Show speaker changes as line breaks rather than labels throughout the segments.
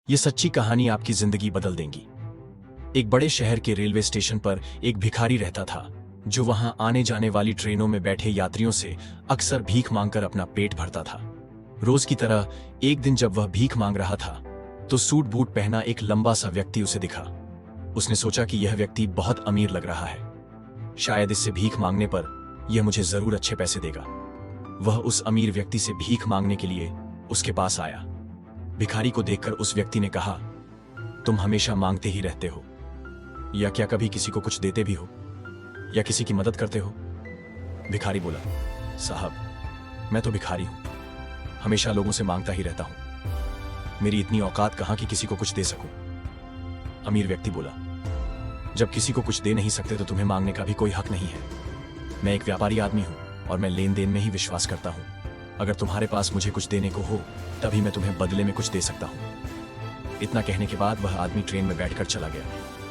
ये सच्ची कहानी आपकी जिंदगी बदल देंगी। एक बड़े शहर के रेलवे स्टेशन पर एक भिखारी रहता था जो वहां आने जाने वाली ट्रेनों में बैठे यात्रियों से अक्सर भीख मांगकर अपना पेट भरता था। रोज की तरह एक दिन जब वह भीख मांग रहा था तो सूट बूट पहना एक लंबा सा व्यक्ति उसे दिखा। उसने सोचा कि यह व्यक्ति बहुत अमीर लग रहा है, शायद इससे भीख मांगने पर यह मुझे जरूर अच्छे पैसे देगा। वह उस अमीर व्यक्ति से भीख मांगने के लिए उसके पास आया। भिखारी को देखकर उस व्यक्ति ने कहा, तुम हमेशा मांगते ही रहते हो, या क्या कभी किसी को कुछ देते भी हो या किसी की मदद करते हो? भिखारी बोला, साहब, मैं तो भिखारी हूं, हमेशा लोगों से मांगता ही रहता हूं। मेरी इतनी औकात कहां कि किसी को कुछ दे सकूं। अमीर व्यक्ति बोला, जब किसी को कुछ दे नहीं सकते तो तुम्हें मांगने का भी कोई हक नहीं है। मैं एक व्यापारी आदमी हूं और मैं लेन देन में ही विश्वास करता हूं। अगर तुम्हारे पास मुझे कुछ देने को हो तभी मैं तुम्हें बदले में कुछ दे सकता हूं। इतना कहने के बाद वह आदमी ट्रेन में बैठकर चला गया।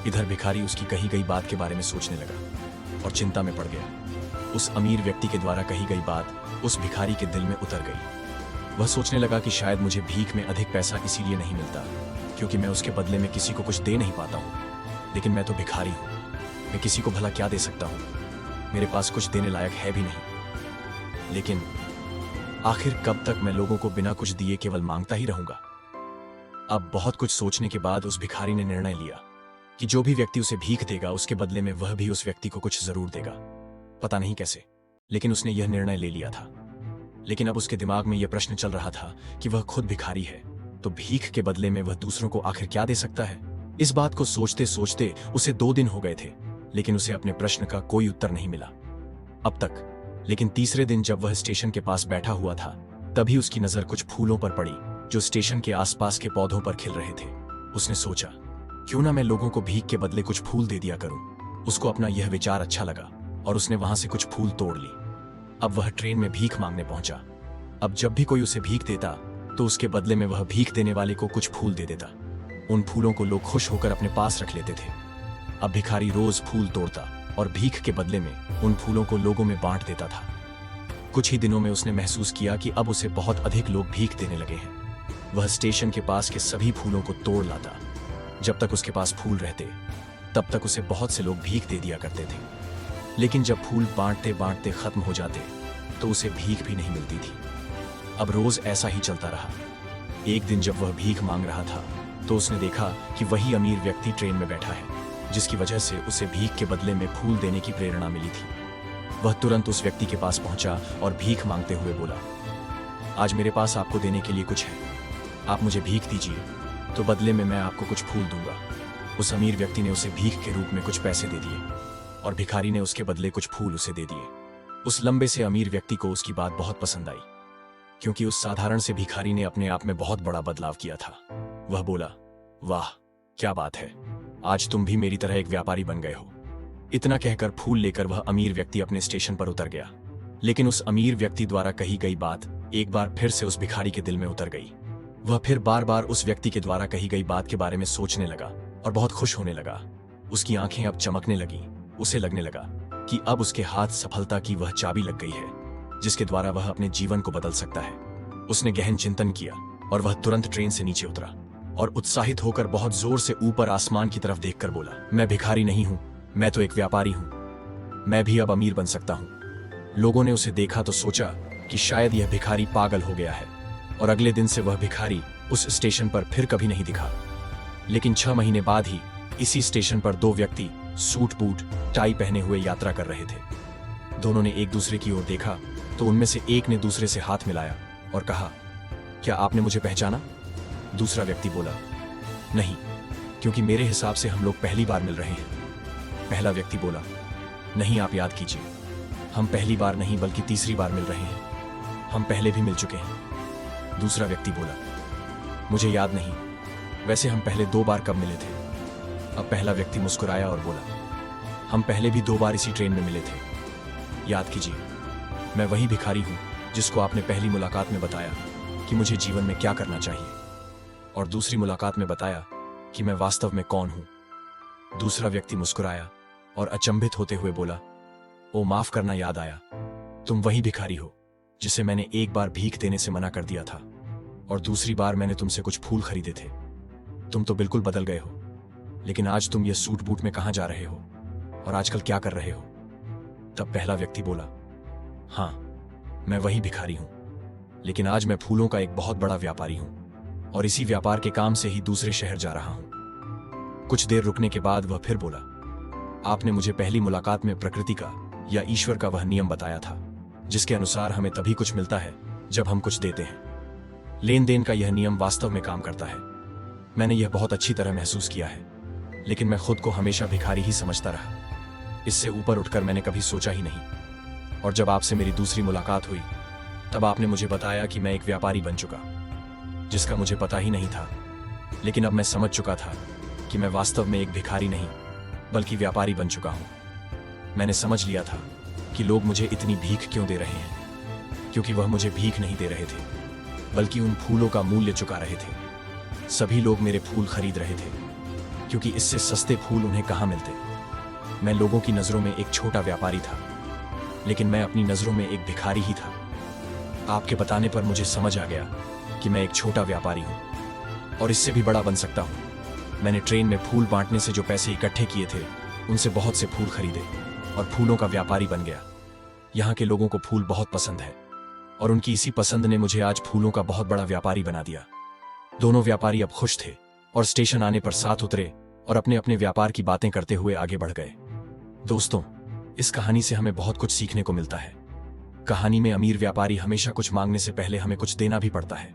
इधर भिखारी उसकी कही गई बात के बारे में सोचने लगा और चिंता में पड़ गया। उस अमीर व्यक्ति के द्वारा कही गई बात उस भिखारी के दिल में उतर गई। वह सोचने लगा कि शायद मुझे भीख में अधिक पैसा इसीलिए नहीं मिलता क्योंकि मैं उसके बदले में किसी को कुछ दे नहीं पाता हूं। लेकिन मैं तो भिखारी हूं, मैं किसी को भला क्या दे सकता हूं? मेरे पास कुछ देने लायक है भी नहीं। लेकिन आखिर कब तक मैं लोगों को बिना कुछ दिए केवल मांगता ही रहूंगा? अब बहुत कुछ सोचने के बाद उस भिखारी ने निर्णय लिया कि जो भी व्यक्ति उसे भीख देगा उसके बदले में वह भी उस व्यक्ति को कुछ जरूर देगा। पता नहीं कैसे, लेकिन उसने यह निर्णय ले लिया था। लेकिन अब उसके दिमाग में यह प्रश्न चल रहा था कि वह खुद भिखारी है तो भीख के बदले में वह दूसरों को आखिर क्या दे सकता है? इस बात को सोचते सोचते उसे 2 दिन हो गए थे, लेकिन उसे अपने प्रश्न का कोई उत्तर नहीं मिला अब तक। लेकिन तीसरे दिन जब वह स्टेशन के पास बैठा हुआ था तभी उसकी नजर कुछ फूलों पर पड़ी जो स्टेशन के आसपास के पौधों पर खिल रहे थे। उसने सोचा, क्यों ना मैं लोगों को भीख के बदले कुछ फूल दे दिया करूं। उसको अपना यह विचार अच्छा लगा और उसने वहां से कुछ फूल तोड़ ली। अब वह ट्रेन में भीख मांगने पहुंचा। अब जब भी कोई उसे भीख देता तो उसके बदले में वह भीख देने वाले को कुछ फूल दे देता। उन फूलों को लोग खुश होकर अपने पास रख लेते थे। अब भिखारी रोज फूल तोड़ता और भीख के बदले में उन फूलों को लोगों में बांट देता था। कुछ ही दिनों में उसने महसूस किया कि अब उसे बहुत अधिक लोग भीख देने लगे हैं। वह स्टेशन के पास के सभी फूलों को तोड़ लाता। जब तक उसके पास फूल रहते तब तक उसे बहुत से लोग भीख दे दिया करते थे। लेकिन जब फूल बांटते बांटते खत्म हो जाते तो उसे भीख भी नहीं मिलती थी। अब रोज ऐसा ही चलता रहा। एक दिन जब वह भीख मांग रहा था तो उसने देखा कि वही अमीर व्यक्ति ट्रेन में बैठा है जिसकी वजह से उसे भीख के बदले में फूल देने की प्रेरणा मिली थी। वह तुरंत उस व्यक्ति के पास पहुंचा और भीख मांगते हुए बोला, आज मेरे पास आपको देने के लिए कुछ है, आप मुझे भीख दीजिए तो बदले में मैं आपको कुछ फूल दूंगा। उस अमीर व्यक्ति ने उसे भीख के रूप में कुछ पैसे दे दिए और भिखारी ने उसके बदले कुछ फूल उसे दे दिए। उस लंबे से अमीर व्यक्ति को उसकी बात बहुत पसंद आई क्योंकि उस साधारण से भिखारी ने अपने आप में बहुत बड़ा बदलाव किया था। वह बोला, वाह क्या बात है, आज तुम भी मेरी तरह एक व्यापारी बन गए हो। इतना कहकर फूल लेकर वह अमीर व्यक्ति अपने स्टेशन पर उतर गया। लेकिन उस अमीर व्यक्ति द्वारा कही गई बात एक बार फिर से उस भिखारी के दिल में उतर गई। वह फिर बार बार उस व्यक्ति के द्वारा कही गई बात के बारे में सोचने लगा और बहुत खुश होने लगा। उसकी आंखें अब चमकने लगी। उसे लगने लगा कि अब उसके हाथ सफलता की वह चाबी लग गई है जिसके द्वारा वह अपने जीवन को बदल सकता है। उसने गहन चिंतन किया और वह तुरंत ट्रेन से नीचे उतरा और उत्साहित होकर बहुत जोर से ऊपर आसमान की तरफ देखकर बोला, मैं भिखारी नहीं हूं, मैं तो एक व्यापारी हूं। मैं भी अब अमीर बन सकता हूं। लोगों ने उसे देखा तो सोचा कि शायद यह भिखारी पागल हो गया है और अगले दिन से वह भिखारी उस स्टेशन पर फिर कभी नहीं दिखा। लेकिन 6 महीने बाद ही इसी स्टेशन पर 2 व्यक्ति सूट बूट टाई पहने हुए यात्रा कर रहे थे। दोनों ने एक दूसरे की ओर देखा तो उनमें से एक ने दूसरे से हाथ मिलाया और कहा, क्या आपने मुझे पहचाना? दूसरा व्यक्ति बोला, नहीं, क्योंकि मेरे हिसाब से हम लोग पहली बार मिल रहे हैं। पहला व्यक्ति बोला, नहीं, आप याद कीजिए, हम पहली बार नहीं बल्कि तीसरी बार मिल रहे हैं, हम पहले भी मिल चुके हैं। दूसरा व्यक्ति बोला, मुझे याद नहीं, वैसे हम पहले 2 बार कब मिले थे? अब पहला व्यक्ति मुस्कुराया और बोला, हम पहले भी 2 बार इसी ट्रेन में मिले थे। याद कीजिए, मैं वही भिखारी हूं जिसको आपने पहली मुलाकात में बताया कि मुझे जीवन में क्या करना चाहिए और दूसरी मुलाकात में बताया कि मैं वास्तव में कौन हूं। दूसरा व्यक्ति मुस्कुराया और अचंभित होते हुए बोला, ओ माफ करना, याद आया, तुम वही भिखारी हो जिसे मैंने एक बार भीख देने से मना कर दिया था और दूसरी बार मैंने तुमसे कुछ फूल खरीदे थे। तुम तो बिल्कुल बदल गए हो, लेकिन आज तुम ये सूट बूट में कहाँ जा रहे हो और आजकल क्या कर रहे हो? तब पहला व्यक्ति बोला, हाँ, मैं वही भिखारी हूं, लेकिन आज मैं फूलों का एक बहुत बड़ा व्यापारी हूं और इसी व्यापार के काम से ही दूसरे शहर जा रहा हूं। कुछ देर रुकने के बाद वह फिर बोला, आपने मुझे पहली मुलाकात में प्रकृति का या ईश्वर का वह नियम बताया था जिसके अनुसार हमें तभी कुछ मिलता है जब हम कुछ देते हैं। लेन देन का यह नियम वास्तव में काम करता है। मैंने यह बहुत अच्छी तरह महसूस किया है, लेकिन मैं खुद को हमेशा भिखारी ही समझता रहा। इससे ऊपर उठकर मैंने कभी सोचा ही नहीं। और जब आपसे मेरी दूसरी मुलाकात हुई तब आपने मुझे बताया कि मैं एक व्यापारी बन चुका, जिसका मुझे पता ही नहीं था। लेकिन अब मैं समझ चुका था कि मैं वास्तव में एक भिखारी नहीं बल्कि व्यापारी बन चुका हूं। मैंने समझ लिया था कि लोग मुझे इतनी भीख क्यों दे रहे हैं, क्योंकि वह मुझे भीख नहीं दे रहे थे बल्कि उन फूलों का मूल्य चुका रहे थे। सभी लोग मेरे फूल खरीद रहे थे क्योंकि इससे सस्ते फूल उन्हें कहाँ मिलते। मैं लोगों की नजरों में एक छोटा व्यापारी था, लेकिन मैं अपनी नजरों में एक भिखारी ही था। आपके बताने पर मुझे समझ आ गया कि मैं एक छोटा व्यापारी हूं और इससे भी बड़ा बन सकता हूं। मैंने ट्रेन में फूल बांटने से जो पैसे इकट्ठे किए थे उनसे बहुत से फूल खरीदे और फूलों का व्यापारी बन गया। यहाँ के लोगों को फूल बहुत पसंद है और उनकी इसी पसंद ने मुझे आज फूलों का बहुत बड़ा व्यापारी बना दिया। दोनों व्यापारी अब खुश थे और स्टेशन आने पर साथ उतरे और अपने अपने व्यापार की बातें करते हुए आगे बढ़ गए। दोस्तों, इस कहानी से हमें बहुत कुछ सीखने को मिलता है। कहानी में अमीर व्यापारी हमेशा कुछ मांगने से पहले हमें कुछ देना भी पड़ता है।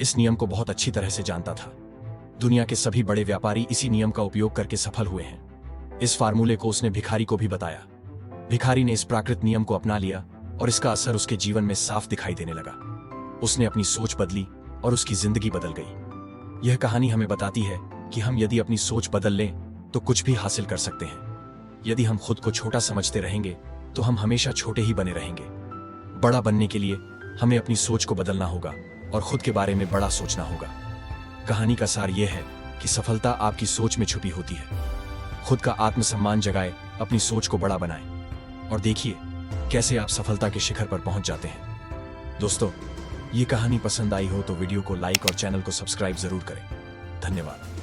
इस नियम को बहुत अच्छी तरह से जानता था। दुनिया के सभी बड़े व्यापारी इसी नियम का उपयोग करके सफल हुए हैं। इस फार्मूले को उसने भिखारी को भी बताया। भिखारी ने इस प्राकृत नियम को अपना लिया और इसका असर उसके जीवन में साफ दिखाई देने लगा। उसने अपनी सोच बदली और उसकी जिंदगी बदल गई। यह कहानी हमें बताती है कि हम यदि अपनी सोच बदल लें तो कुछ भी हासिल कर सकते हैं। यदि हम खुद को छोटा समझते रहेंगे तो हम हमेशा छोटे ही बने रहेंगे। बड़ा बनने के लिए हमें अपनी सोच को बदलना होगा और खुद के बारे में बड़ा सोचना होगा। कहानी का सार यह है कि सफलता आपकी सोच में छुपी होती है। खुद का आत्मसम्मान जगाए, अपनी सोच को बड़ा बनाएं और देखिए कैसे आप सफलता के शिखर पर पहुंच जाते हैं। दोस्तों, ये कहानी पसंद आई हो तो वीडियो को लाइक और चैनल को सब्सक्राइब जरूर करें। धन्यवाद।